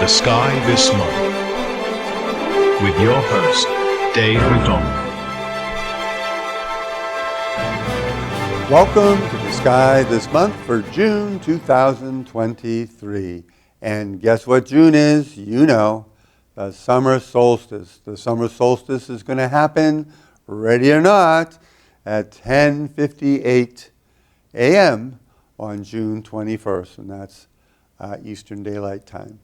the Sky This Month with your host, Dave McDonald. Welcome to the Sky This Month for June 2023. And guess what June is? You know, the summer solstice. The summer solstice is going to happen, ready or not, at 10:58 a.m. on June 21st, and that's Eastern Daylight Time.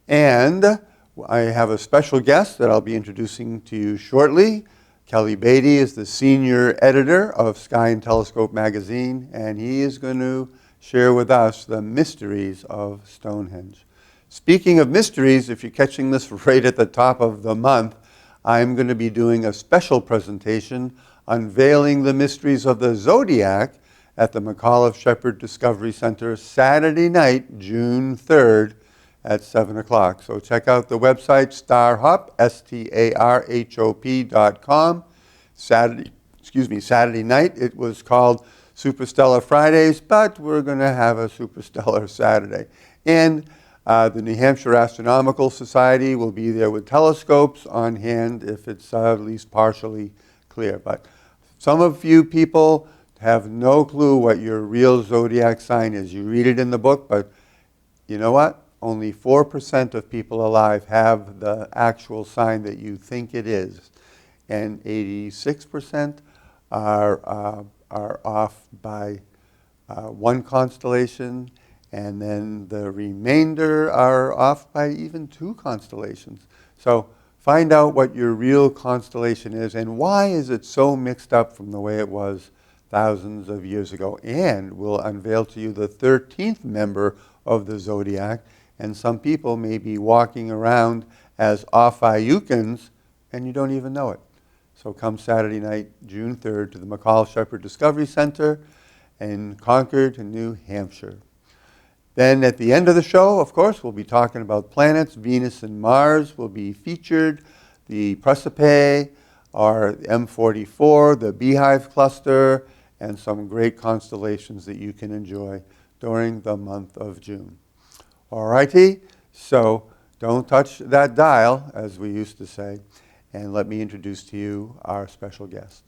And I have a special guest that I'll be introducing to you shortly. Kelly Beatty is the senior editor of Sky and Telescope magazine, and he is going to share with us the mysteries of Stonehenge. Speaking of mysteries, if you're catching this right at the top of the month, I'm going to be doing a special presentation unveiling the mysteries of the zodiac at the McAuliffe Shepherd Discovery Center Saturday night, June 3rd at 7 o'clock. So check out the website starhop, starhop.com. Saturday night it was called Superstellar Fridays, but we're going to have a Superstellar Saturday. And the New Hampshire Astronomical Society will be there with telescopes on hand if it's at least partially clear. But some of you people have no clue what your real zodiac sign is. You read it in the book, but you know what? Only 4% of people alive have the actual sign that you think it is. And 86% are off by one constellation, and then the remainder are off by even 2 constellations. So find out what your real constellation is and why is it so mixed up from the way it was thousands of years ago. And we'll unveil to you the 13th member of the zodiac, and some people may be walking around as Ophiuchans and you don't even know it. So come Saturday night, June 3rd, to the McAuliffe Shepherd Discovery Center in Concord, New Hampshire. Then at the end of the show, of course, we'll be talking about planets. Venus and Mars will be featured. The Praesepe, our M44, the Beehive Cluster, and some great constellations that you can enjoy during the month of June. All righty, so don't touch that dial, as we used to say. And let me introduce to you our special guest.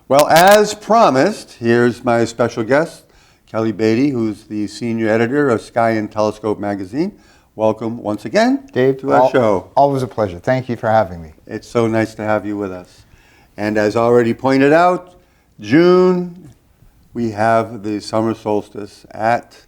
Well, as promised, here's my special guest, Kelly Beatty, who's the senior editor of Sky and Telescope magazine. Welcome once again, Dave, to our show. Always a pleasure. Thank you for having me. It's so nice to have you with us. And as already pointed out, June, we have the summer solstice at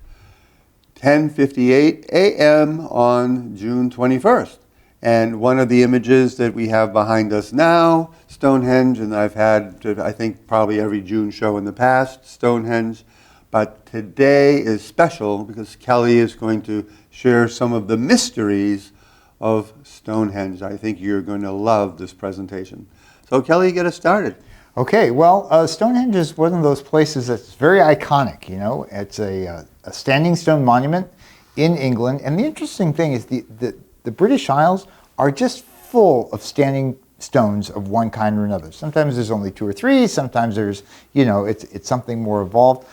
10:58 a.m. on June 21st. And one of the images that we have behind us now, Stonehenge, and I've had, I think, probably every June show in the past, Stonehenge. But today is special because Kelly is going to share some of the mysteries of Stonehenge. I think you're going to love this presentation. So Kelly, get us started. Okay, well, Stonehenge is one of those places that's very iconic, you know. It's a standing stone monument in England. And the interesting thing is the British Isles are just full of standing stones of one kind or another. Sometimes there's only 2 or 3, sometimes there's, you know, it's something more evolved.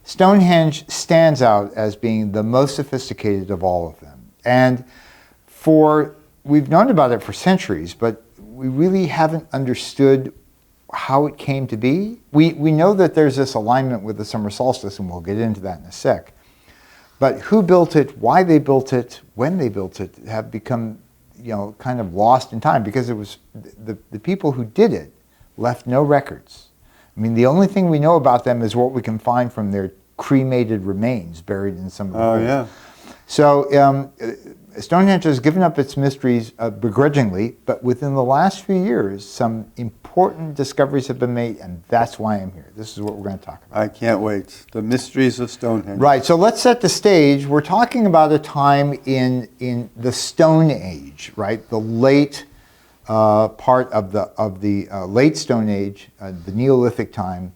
Stonehenge stands out as being the most sophisticated of all of them. And we've known about it for centuries, but we really haven't understood how it came to be. We know that there's this alignment with the summer solstice, and we'll get into that in a sec. But who built it, why they built it, when they built it, have become, you know, kind of lost in time, because it was the people who did it left no records. I mean, the only thing we know about them is what we can find from their cremated remains buried in some of the holes. Yeah. So Stonehenge has given up its mysteries begrudgingly, but within the last few years, some important discoveries have been made, and that's why I'm here. This is what we're going to talk about. I can't wait. The mysteries of Stonehenge. Right, so let's set the stage. We're talking about a time in the Stone Age, right? The late part of the late Stone Age, the Neolithic time.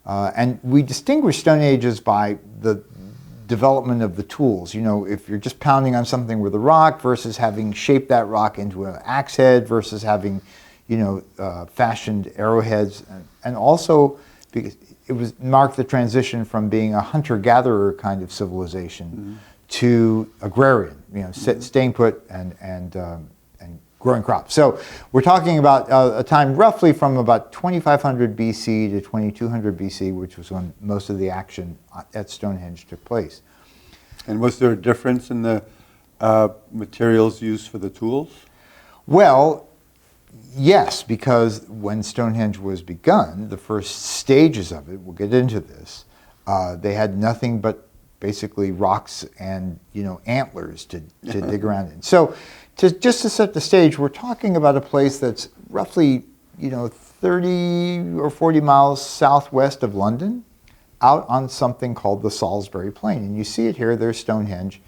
And we distinguish Stone Ages by the development of the tools. You know, if you're just pounding on something with a rock versus having shaped that rock into an axe head versus having, you know, fashioned arrowheads. And also because it was marked the transition from being a hunter-gatherer kind of civilization to agrarian, staying put and growing crops. So we're talking about a time roughly from about 2500 BC to 2200 BC, which was when most of the action at Stonehenge took place. And was there a difference in the materials used for the tools? Well, yes, because when Stonehenge was begun, the first stages of it, we'll get into this, they had nothing but basically rocks and antlers to dig around in. So just to set the stage, we're talking about a place that's roughly 30 or 40 miles southwest of London, out on something called the Salisbury Plain. And you see it here, there's Stonehenge.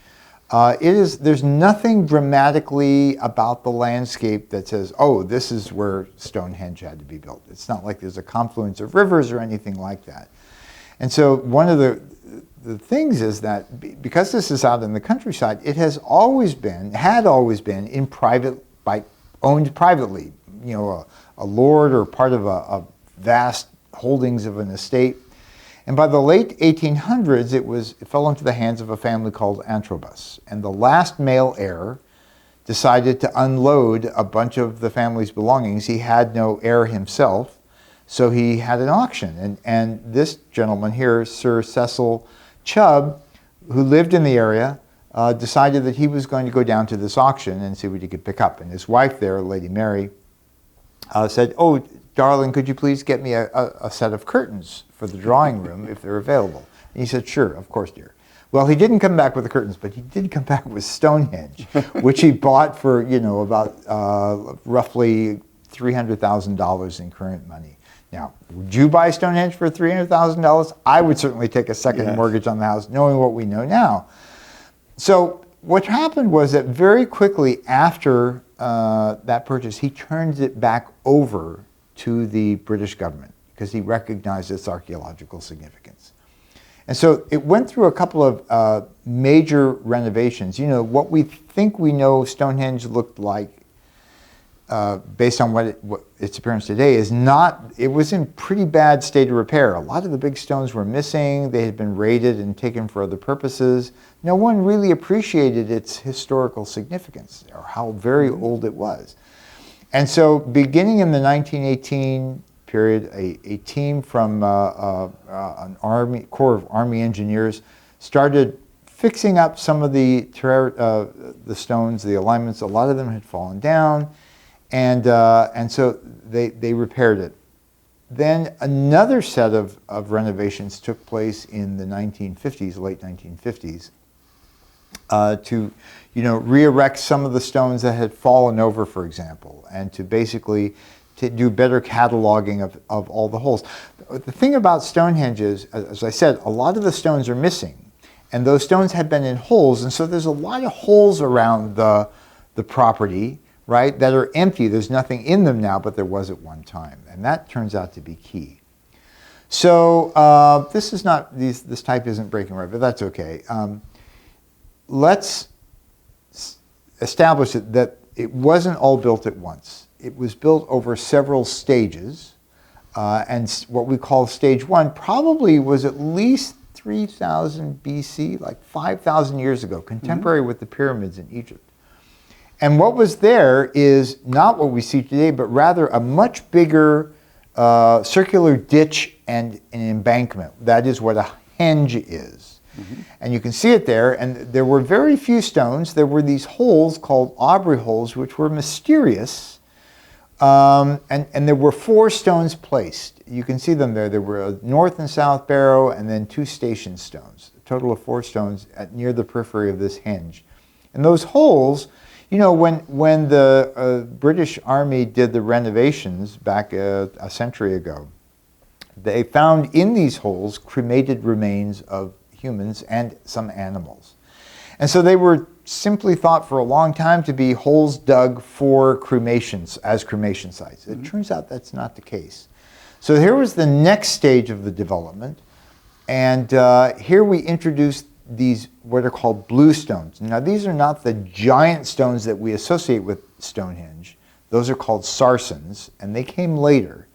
There's nothing dramatically about the landscape that says, oh, this is where Stonehenge had to be built. It's not like there's a confluence of rivers or anything like that. And so one of the things is that because this is out in the countryside, it had always been owned privately. A lord or part of a vast holdings of an estate. And by the late 1800s, it fell into the hands of a family called Antrobus. And the last male heir decided to unload a bunch of the family's belongings. He had no heir himself, so he had an auction. And this gentleman here, Sir Cecil Chubb, who lived in the area, decided that he was going to go down to this auction and see what he could pick up. And his wife there, Lady Mary, said, oh, darling, could you please get me a set of curtains for the drawing room if they're available? And he said, sure, of course, dear. Well, he didn't come back with the curtains, but he did come back with Stonehenge, which he bought for, about roughly $300,000 in current money. Now, would you buy Stonehenge for $300,000? I would certainly take a second mortgage on the house, knowing what we know now. So what happened was that very quickly after that purchase, he turned it back over to the British government because he recognized its archaeological significance. And so it went through a couple of major renovations. What we think we know Stonehenge looked like based on what its appearance today is not, it was in pretty bad state of repair. A lot of the big stones were missing. They had been raided and taken for other purposes. No one really appreciated its historical significance or how very old it was. And so beginning in the 1918 period, a team from an Corps of Army engineers started fixing up some of the stones, the alignments. A lot of them had fallen down. And so they repaired it. Then another set of renovations took place in the 1950s, late 1950s, to re-erect some of the stones that had fallen over, for example, and to basically to do better cataloging of all the holes. The thing about Stonehenge is, as I said, a lot of the stones are missing, and those stones had been in holes, and so there's a lot of holes around the property, right, that are empty. There's nothing in them now, but there was at one time. And that turns out to be key. So this is not, this type isn't breaking right, but that's okay. Let's establish that it wasn't all built at once. It was built over several stages. And what we call stage one probably was at least 3000 BC, like 5,000 years ago, contemporary with the pyramids in Egypt. And what was there is not what we see today, but rather a much bigger circular ditch and an embankment. That is what a henge is. Mm-hmm. And you can see it there, and there were very few stones. There were these holes called Aubrey holes, which were mysterious. And there were 4 stones placed. You can see them there. There were a north and south barrow, and then 2 station stones. A total of 4 stones near the periphery of this henge. And those holes, when the British Army did the renovations back a century ago, they found in these holes cremated remains of humans and some animals. And so they were simply thought for a long time to be holes dug for cremations, as cremation sites. It turns out that's not the case. So here was the next stage of the development. And here we introduced these what are called bluestones. Now these are not the giant stones that we associate with Stonehenge. Those are called Sarsens, and they came later.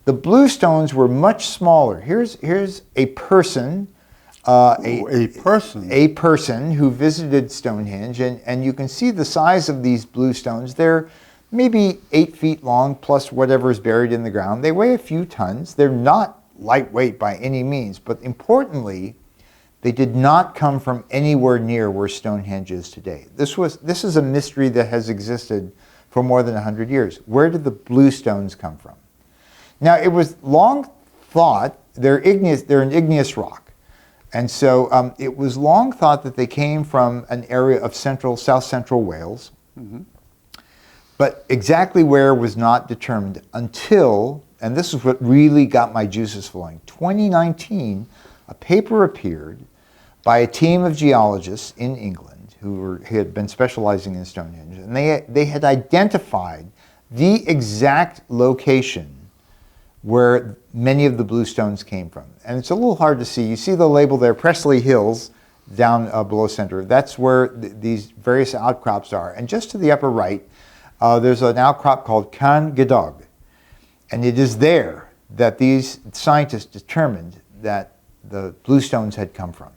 The bluestones were much smaller. Here's a person A person. A person who visited Stonehenge, and you can see the size of these bluestones. They're maybe 8 feet long plus whatever is buried in the ground. They weigh a few tons. They're not lightweight by any means, but importantly, they did not come from anywhere near where Stonehenge is today. This is a mystery that has existed for more than 100 years. Where did the bluestones come from? Now, it was long thought, they're an igneous rock. And so it was long thought that they came from an area of south central Wales. Mm-hmm. But exactly where was not determined until, and this is what really got my juices flowing, 2019, a paper appeared by a team of geologists in England who had been specializing in Stonehenge. And they had identified the exact location where many of the bluestones came from. And it's a little hard to see. You see the label there, Pressley Hills, down below center. That's where these various outcrops are. And just to the upper right, there's an outcrop called Can Gedog. And it is there that these scientists determined that the bluestones had come from.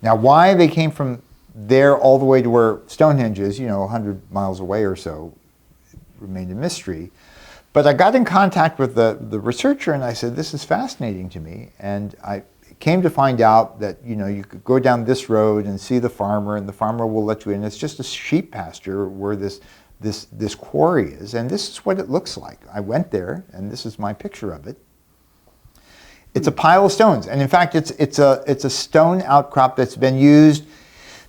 Now, why they came from there all the way to where Stonehenge is, 100 miles away or so, remained a mystery. But I got in contact with the researcher and I said, this is fascinating to me. And I came to find out that, you could go down this road and see the farmer, and the farmer will let you in. It's just a sheep pasture where this quarry is. And this is what it looks like. I went there, and this is my picture of it. It's a pile of stones. And in fact, it's a stone outcrop that's been used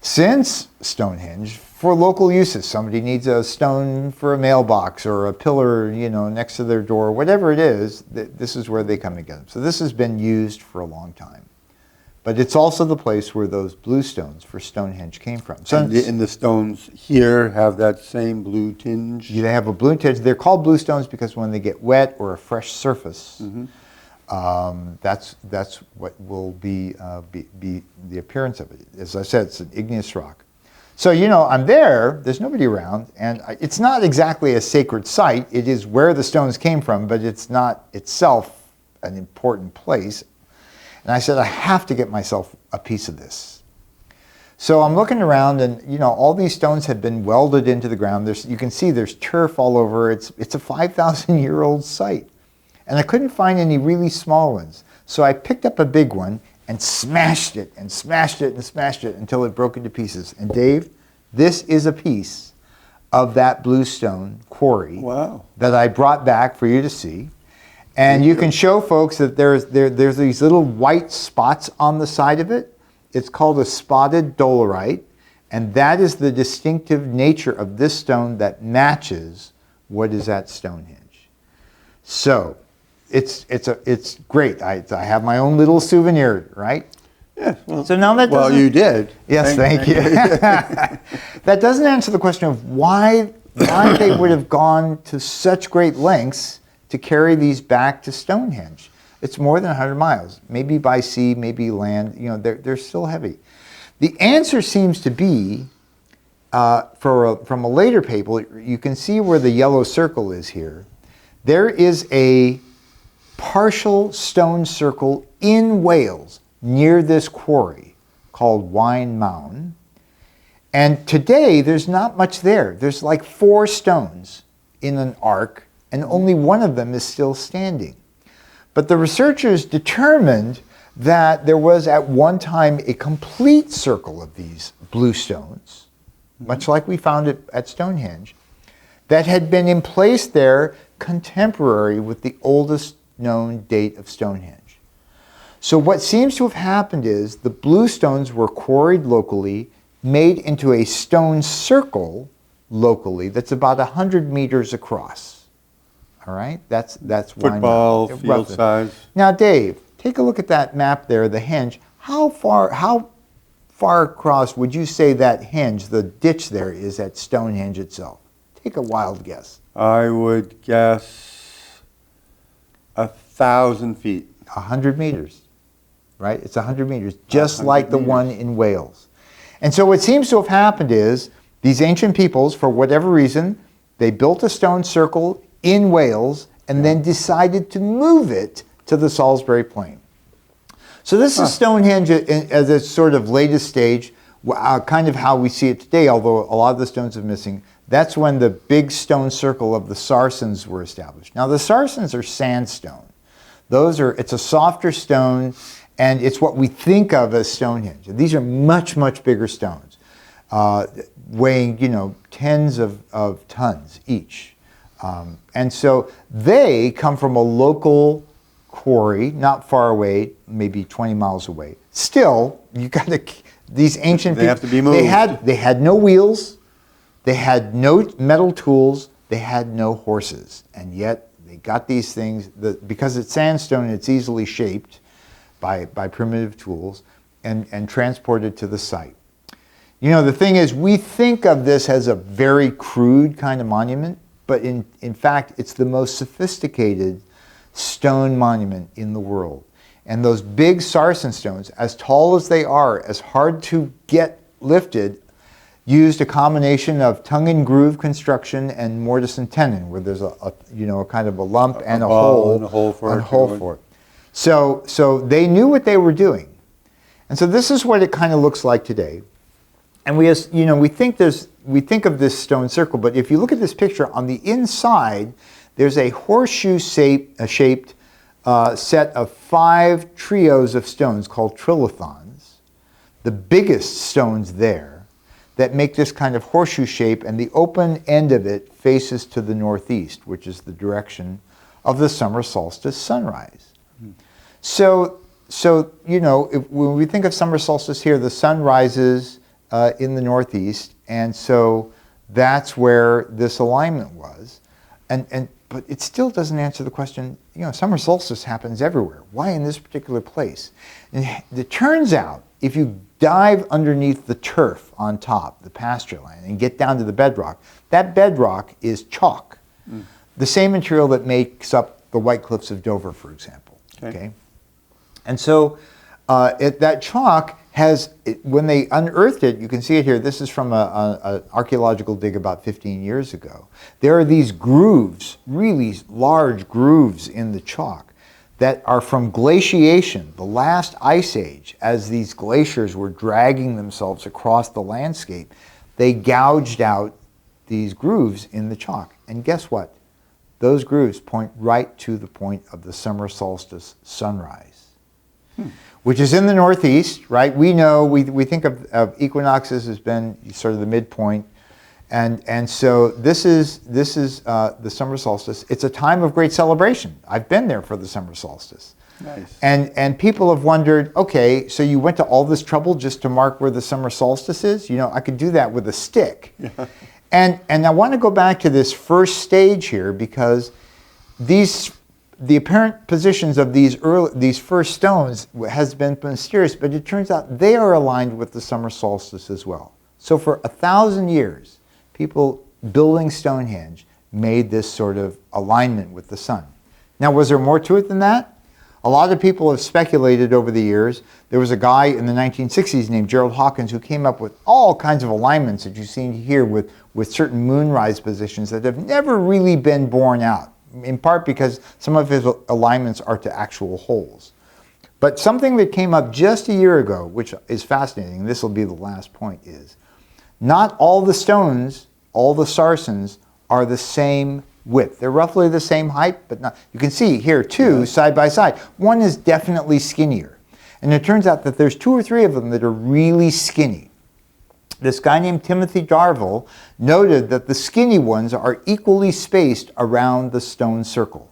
since Stonehenge for local uses. Somebody needs a stone for a mailbox or a pillar, next to their door, whatever it is, this is where they come and get them. So this has been used for a long time. But it's also the place where those bluestones for Stonehenge came from. So and the stones here have that same blue tinge? They have a blue tinge. They're called bluestones because when they get wet or a fresh surface, that's what will be the appearance of it. As I said, it's an igneous rock. So, I'm there's nobody around, and it's not exactly a sacred site. It is where the stones came from, but it's not itself an important place. And I said, I have to get myself a piece of this. So I'm looking around, and, all these stones have been welded into the ground. You can see there's turf all over. It's a 5,000-year-old site. And I couldn't find any really small ones. So I picked up a big one and smashed it and smashed it and smashed it until it broke into pieces. And Dave, this is a piece of that bluestone quarry that I brought back for you to see. And you can show folks that there's these little white spots on the side of it. It's called a spotted dolerite. And that is the distinctive nature of this stone that matches what is at Stonehenge. So it's great. I have my own little souvenir, right? Yeah. Well, so now that you did. Yes, thank you. That doesn't answer the question of why they would have gone to such great lengths to carry these back to Stonehenge. It's more than 100 miles, maybe by sea, maybe land. They're still heavy. The answer seems to be from a later paper. You can see where the yellow circle is here. There is a partial stone circle in Wales near this quarry called Wine Mound. And today there's not much there. There's like 4 stones in an arc, and only one of them is still standing. But the researchers determined that there was at one time a complete circle of these bluestones, much like we found it at Stonehenge, that had been in place there contemporary with the oldest known date of Stonehenge. So what seems to have happened is the bluestones were quarried locally, made into a stone circle locally that's about 100 meters across. All right? That's football field size. Now, Dave, take a look at that map there, the henge. How far across would you say that henge, the ditch there, is at Stonehenge itself? Take a wild guess. I would guess 1,000 feet. 100 meters, right? It's 100 meters, just like the one in Wales. And so what seems to have happened is these ancient peoples, for whatever reason, they built a stone circle in Wales and then decided to move it to the Salisbury Plain. So this is Stonehenge as its sort of latest stage, kind of how we see it today, although a lot of the stones are missing. That's when the big stone circle of the Sarsens were established. Now the Sarsens are sandstone. It's a softer stone, and it's what we think of as Stonehenge. These are much, much bigger stones, weighing, tens of tons each. And so they come from a local quarry, not far away, maybe 20 miles away. Still, these ancient people, have to be moved. They had no wheels, they had no metal tools, they had no horses, and yet they got these things, because it's sandstone, it's easily shaped by primitive tools and transported to the site. The thing is, we think of this as a very crude kind of monument, but in fact, it's the most sophisticated stone monument in the world. And those big Sarsen stones, as tall as they are, as hard to get lifted, used a combination of tongue and groove construction and mortise and tenon, where there's a kind of a lump and a hole, and a hole for it. So they knew what they were doing. And so this is what it kind of looks like today. And we think of this stone circle, but if you look at this picture, on the inside, there's a horseshoe shaped set of 5 trios of stones called trilithons, the biggest stones there, that make this kind of horseshoe shape, and the open end of it faces to the northeast, which is the direction of the summer solstice sunrise. So when we think of summer solstice here, the sun rises in the northeast, and so that's where this alignment was. But it still doesn't answer the question, summer solstice happens everywhere. Why in this particular place? And it turns out, if you dive underneath the turf on top, the pasture land, and get down to the bedrock, that bedrock is chalk. The same material that makes up the White Cliffs of Dover, for example. Okay? And so that chalk when they unearthed it, you can see it here, this is from an archaeological dig about 15 years ago. There are these grooves, really large grooves in the chalk that are from glaciation, the last ice age. As these glaciers were dragging themselves across the landscape, they gouged out these grooves in the chalk. And guess what? Those grooves point right to the point of the summer solstice sunrise. Which is in the northeast, right? We know, we think of equinoxes as being sort of the midpoint. And so this is the summer solstice. It's a time of great celebration. I've been there for the summer solstice. Nice. And people have wondered, okay, so you went to all this trouble just to mark where the summer solstice is? I could do that with a stick. Yeah. And I want to go back to this first stage here, because the apparent positions of these first stones has been mysterious, but it turns out they are aligned with the summer solstice as well. So for 1,000 years, people building Stonehenge made this sort of alignment with the sun. Now, was there more to it than that? A lot of people have speculated over the years. There was a guy in the 1960s named Gerald Hawkins who came up with all kinds of alignments that you see here with certain moonrise positions that have never really been borne out, in part because some of his alignments are to actual holes. But something that came up just a year ago, which is fascinating, and this will be the last point, is not all the stones, all the Sarsens, are the same width. They're roughly the same height, but not. You can see here two side by side. One is definitely skinnier. And it turns out that there's 2 or 3 of them that are really skinny. This guy named Timothy Darville noted that the skinny ones are equally spaced around the stone circle.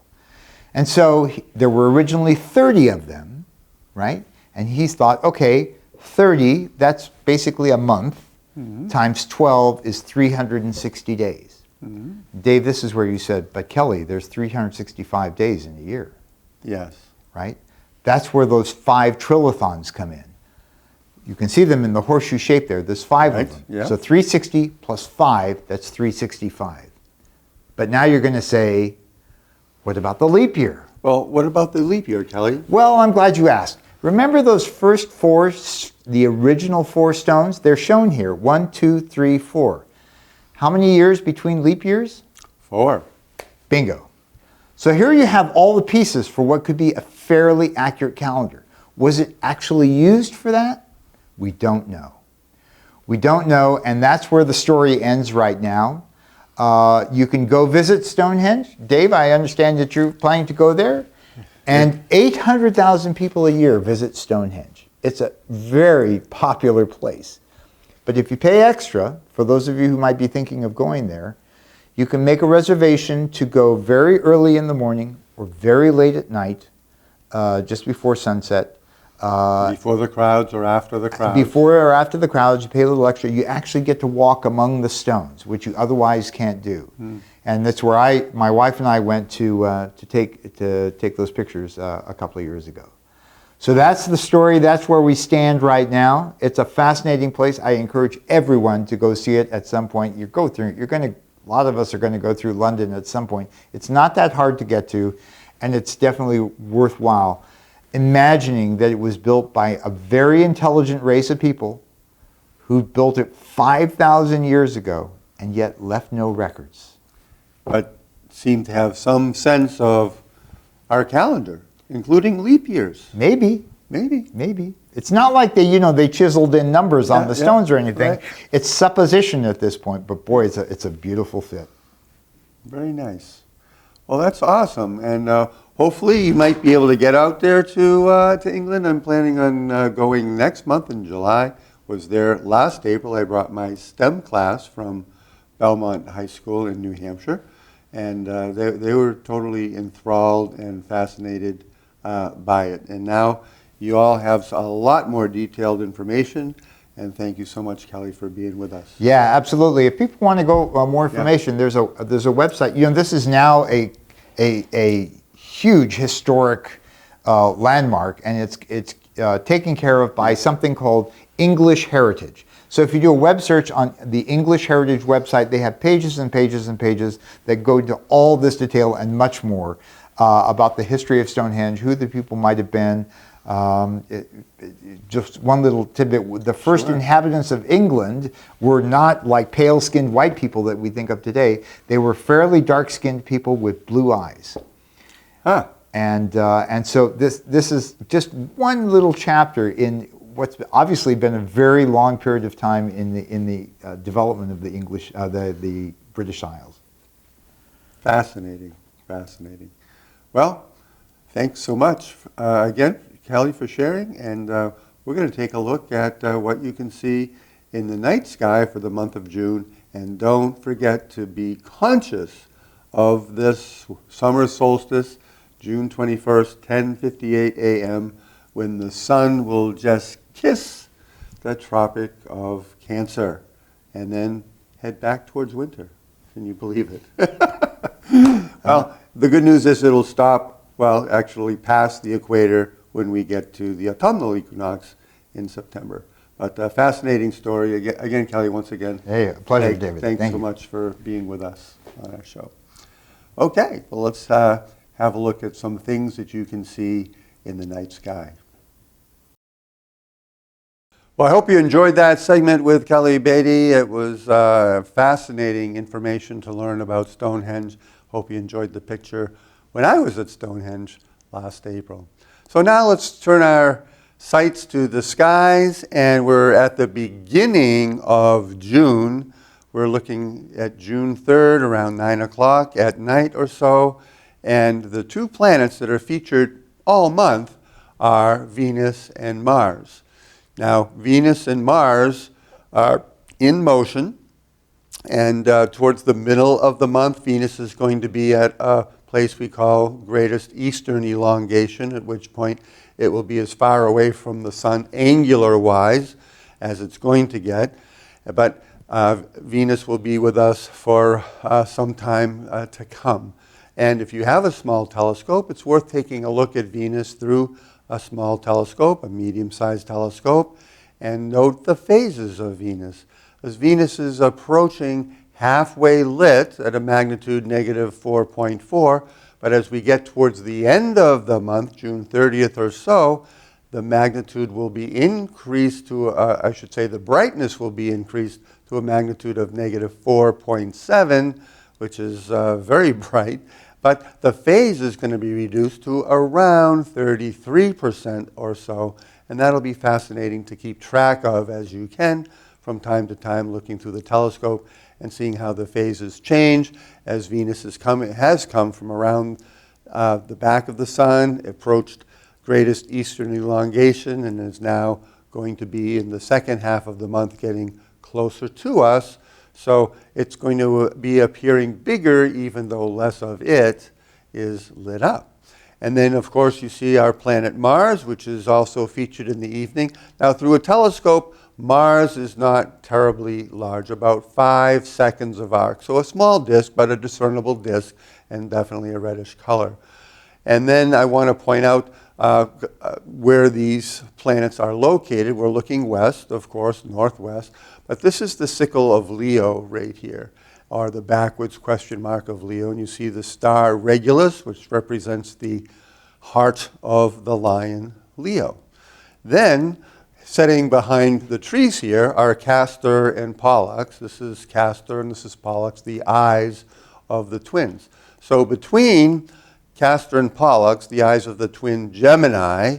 And so there were originally 30 of them, right? And he thought, okay, 30, that's basically a month, times 12 is 360 days. Dave, this is where you said, but Kelly, there's 365 days in a year. Yes. Right? That's where those 5 trilithons come in. You can see them in the horseshoe shape there. There's 5 of them. Yeah. So 360 plus 5, that's 365. But now you're going to say, what about the leap year? Well, what about the leap year, Kelly? Well, I'm glad you asked. Remember those first 4, the original 4 stones? They're shown here, 1, 2, 3, 4. How many years between leap years? 4. Bingo. So here you have all the pieces for what could be a fairly accurate calendar. Was it actually used for that? We don't know. We don't know, and that's where the story ends right now. You can go visit Stonehenge. Dave, I understand that you're planning to go there. And 800,000 people a year visit Stonehenge. It's a very popular place. But if you pay extra, for those of you who might be thinking of going there, you can make a reservation to go very early in the morning or very late at night, just before sunset. Before the crowds or after the crowds? Before or after the crowds, you pay a little extra. You actually get to walk among the stones, which you otherwise can't do. And that's where my wife and I went to take those pictures a couple of years ago. So that's the story. That's where we stand right now. It's a fascinating place. I encourage everyone to go see it at some point. A lot of us are going to go through London at some point. It's not that hard to get to, and it's definitely worthwhile. Imagining that it was built by a very intelligent race of people who built it 5,000 years ago and yet left no records. But seem to have some sense of our calendar, including leap years. Maybe. It's not like they chiseled in numbers on the stones or anything. Right. It's supposition at this point, but boy, it's a beautiful fit. Very nice. Well, that's awesome. And hopefully you might be able to get out there to England. I'm planning on going next month in July. Was there last April. I brought my STEM class from Belmont High School in New Hampshire. And they were totally enthralled and fascinated by it. And now you all have a lot more detailed information. And thank you so much, Kelly, for being with us. Yeah, absolutely. If people want to go more information, there's a website. This is now a huge historic landmark, and it's taken care of by something called English Heritage. So if you do a web search on the English Heritage website, they have pages and pages and pages that go into all this detail and much more about the history of Stonehenge, who the people might have been. Just one little tidbit, the first inhabitants of England were not like pale-skinned white people that we think of today. They were fairly dark-skinned people with blue eyes. And so this is just one little chapter in what's obviously been a very long period of time in the development of the English, the British Isles. Fascinating. Well, thanks so much again, Kelly, for sharing. And we're going to take a look at what you can see in the night sky for the month of June. And don't forget to be conscious of this summer solstice, June 21st, 10:58 a.m., when the sun will just kiss the Tropic of Cancer and then head back towards winter. Can you believe it? Well, the good news is it'll stop, actually past the equator when we get to the autumnal equinox in September. But a fascinating story. Again, Kelly, once again. Hey, a pleasure, David. Thanks Thank so you. much for being with us on our show. Okay, well, let's have a look at some things that you can see in the night sky. Well, I hope you enjoyed that segment with Kelly Beatty. It was fascinating information to learn about Stonehenge. Hope you enjoyed the picture when I was at Stonehenge last April. So now let's turn our sights to the skies, and we're at the beginning of June. We're looking at June 3rd around 9 o'clock at night or so, and the two planets that are featured all month are Venus and Mars. Now, Venus and Mars are in motion, and towards the middle of the month, Venus is going to be at a place we call greatest eastern elongation, at which point it will be as far away from the sun angular-wise as it's going to get. But Venus will be with us for some time to come. And if you have a small telescope, it's worth taking a look at Venus through a small telescope, a medium-sized telescope, and note the phases of Venus. As Venus is approaching halfway lit at a magnitude negative 4.4, but as we get towards the end of the month, June 30th or so, the magnitude will be increased to, the brightness will be increased to a magnitude of negative 4.7, which is very bright, but the phase is going to be reduced to around 33% or so, and that'll be fascinating to keep track of as you can from time to time, looking through the telescope and seeing how the phases change as Venus has come from around the back of the sun, approached greatest eastern elongation, and is now going to be in the second half of the month getting closer to us. So it's going to be appearing bigger even though less of it is lit up. And then, of course, you see our planet Mars, which is also featured in the evening. Now, through a telescope, Mars is not terribly large, about 5 seconds of arc. So a small disk, but a discernible disk, and definitely a reddish color. And then I want to point out where these planets are located. We're looking west, of course, northwest. But this is the sickle of Leo right here, or the backwards question mark of Leo. And you see the star Regulus, which represents the heart of the lion Leo. Then, setting behind the trees here are Castor and Pollux. This is Castor and this is Pollux, the eyes of the twins. So between Castor and Pollux, the eyes of the twin Gemini,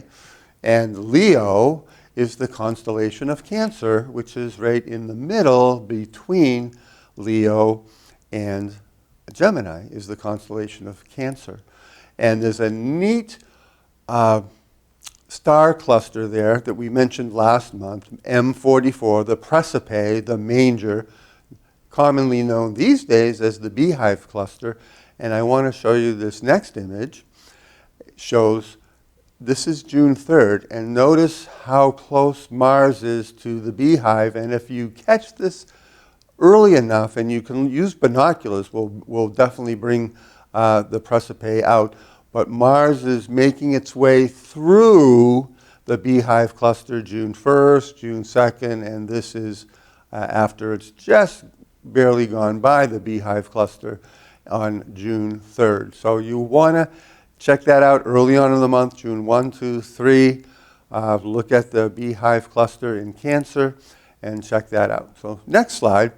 and Leo is the constellation of Cancer, which is right in the middle between Leo and Gemini, is the constellation of Cancer. And there's a neat star cluster there that we mentioned last month, M44, the Praesepe, the manger, commonly known these days as the beehive cluster. And I want to show you this next image. It shows this is June 3rd, and notice how close Mars is to the beehive. And if you catch this early enough, and you can use binoculars, will definitely bring the Praesepe out. But Mars is making its way through the beehive cluster June 1st, June 2nd, and this is after it's just barely gone by the beehive cluster on June 3rd. So you want to check that out early on in the month, June 1, 2, 3. Look at the beehive cluster in Cancer and check that out. So next slide.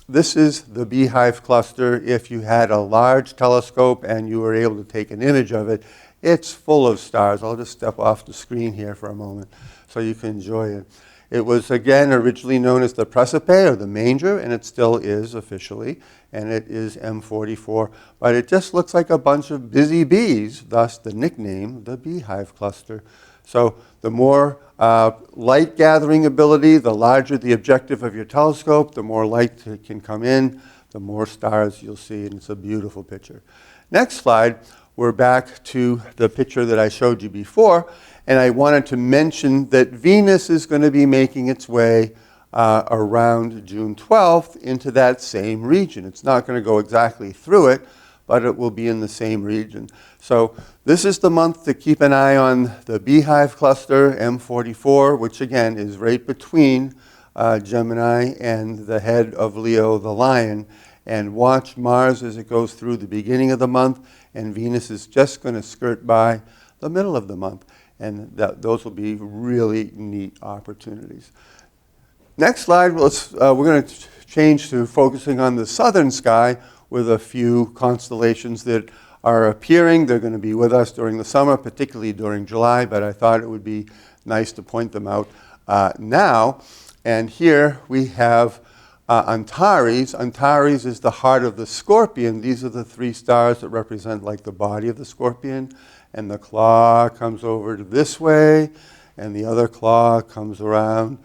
This is the beehive cluster. If you had a large telescope and you were able to take an image of it, it's full of stars. I'll just step off the screen here for a moment so you can enjoy it. It was, again, originally known as the Praesepe, or the manger, and it still is officially, and it is M44. But it just looks like a bunch of busy bees, thus the nickname, the beehive cluster. So the more light gathering ability, the larger the objective of your telescope, the more light can come in, the more stars you'll see, and it's a beautiful picture. Next slide, we're back to the picture that I showed you before, and I wanted to mention that Venus is going to be making its way around June 12th into that same region. It's not going to go exactly through it, but it will be in the same region. So this is the month to keep an eye on the beehive cluster, M44, which again is right between Gemini and the head of Leo, the lion. And watch Mars as it goes through the beginning of the month, and Venus is just going to skirt by the middle of the month. And those will be really neat opportunities. Next slide, we're going to change to focusing on the southern sky with a few constellations that are appearing. They're going to be with us during the summer, particularly during July, but I thought it would be nice to point them out now. And here we have Antares. Antares is the heart of the scorpion. These are the 3 stars that represent like the body of the scorpion. And the claw comes over to this way, and the other claw comes around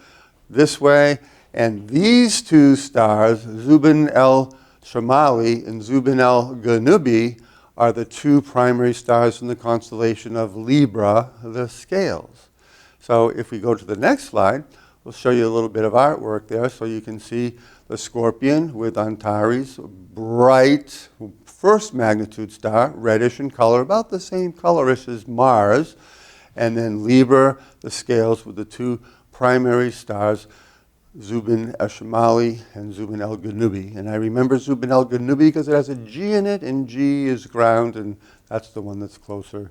this way. And these 2 stars, Zubin el-Shamali and Zubin el-Ganubi, are the 2 primary stars in the constellation of Libra, the scales. So if we go to the next slide, we'll show you a little bit of artwork there so you can see the scorpion with Antares, bright first magnitude star, reddish in color, about the same colorish as Mars. And then Libra, the scales with the 2 primary stars, Zubin el-Shamali and Zubin el-Ganubi. And I remember Zubin el-Ganubi because it has a G in it, and G is ground, and that's the one that's closer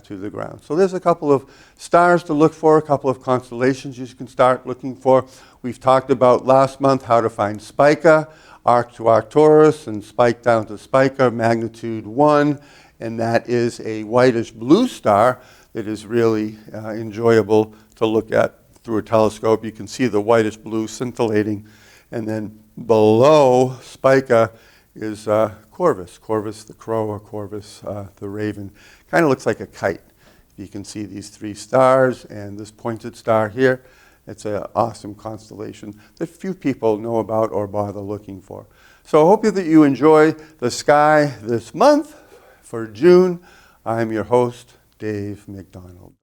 to the ground. So there's a couple of stars to look for, a couple of constellations you can start looking for. We've talked about last month how to find Spica. arc to Arcturus and spike down to Spica, magnitude 1, and that is a whitish blue star that is really enjoyable to look at through a telescope. You can see the whitish blue scintillating, and then below Spica is Corvus. Corvus the crow, or Corvus the raven. Kind of looks like a kite. You can see these 3 stars and this pointed star here. It's an awesome constellation that few people know about or bother looking for. So I hope that you enjoy the sky this month for June. I'm your host, Dave McDonald.